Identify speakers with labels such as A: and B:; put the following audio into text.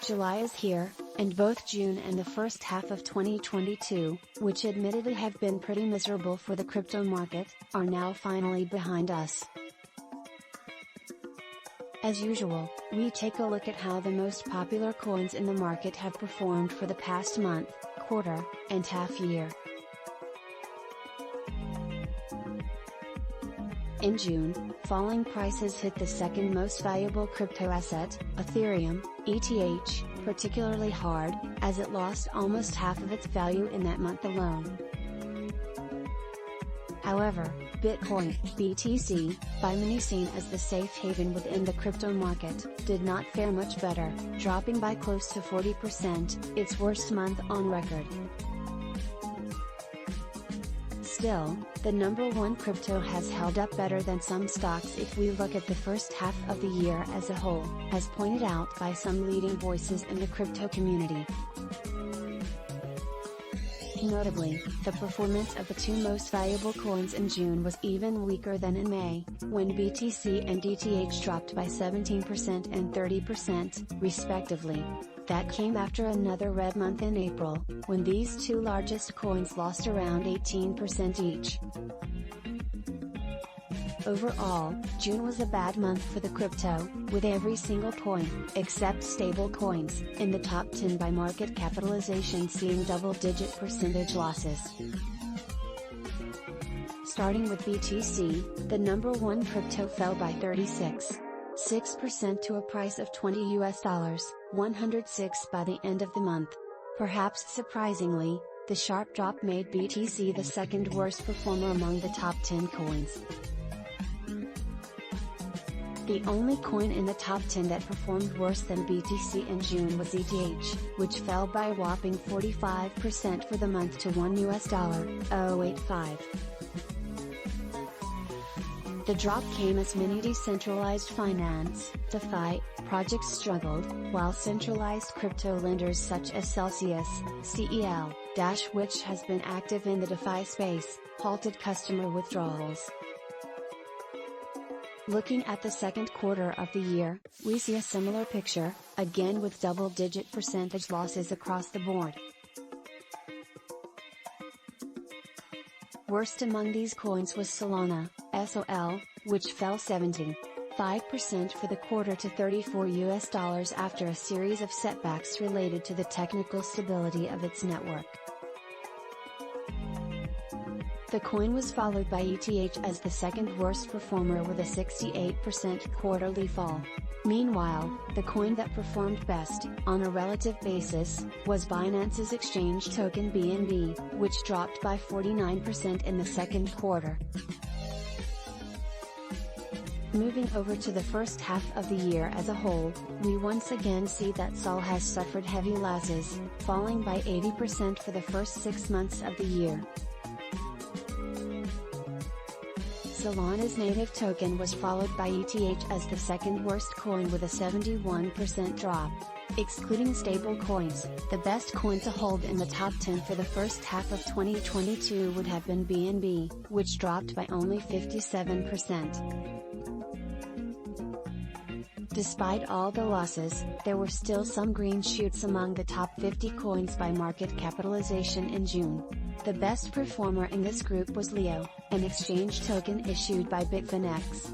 A: July is here, and both June and the first half of 2022, which admittedly have been pretty miserable for the crypto market, are now finally behind us. As usual, we take a look at how the most popular coins in the market have performed for the past month, quarter, and half year. In June, falling prices hit the second most valuable crypto asset, Ethereum, ETH, particularly hard, as it lost almost half of its value in that month alone. However, Bitcoin, BTC, by many seen as the safe haven within the crypto market, did not fare much better, dropping by close to 40%, its worst month on record. Still, the number one crypto has held up better than some stocks if we look at the first half of the year as a whole, as pointed out by some leading voices in the crypto community. Notably, the performance of the two most valuable coins in June was even weaker than in May, when BTC and ETH dropped by 17% and 30%, respectively. That came after another red month in April, when these two largest coins lost around 18% each. Overall, June was a bad month for the crypto, with every single coin, except stablecoins, in the top 10 by market capitalization seeing double-digit percentage losses. Starting with BTC, the number one crypto fell by 36.6% to a price of $20 106 by the end of the month. Perhaps surprisingly, the sharp drop made BTC the second worst performer among the top 10 coins. The only coin in the top 10 that performed worse than BTC in June was ETH, which fell by a whopping 45% for the month to $1.085. The drop came as many decentralized finance, DeFi, projects struggled, while centralized crypto lenders such as Celsius, CEL, which has been active in the DeFi space, halted customer withdrawals. Looking at the second quarter of the year, we see a similar picture, again with double-digit percentage losses across the board. Worst among these coins was Solana, SOL, which fell 75% for the quarter to $34 after a series of setbacks related to the technical stability of its network. The coin was followed by ETH as the second worst performer with a 68% quarterly fall. Meanwhile, the coin that performed best, on a relative basis, was Binance's exchange token BNB, which dropped by 49% in the second quarter. Moving over to the first half of the year as a whole, we once again see that Sol has suffered heavy losses, falling by 80% for the first 6 months of the year. Solana's native token was followed by ETH as the second worst coin with a 71% drop. Excluding stablecoins, the best coin to hold in the top 10 for the first half of 2022 would have been BNB, which dropped by only 57%. Despite all the losses, there were still some green shoots among the top 50 coins by market capitalization in June. The best performer in this group was Leo, an exchange token issued by Bitfinex.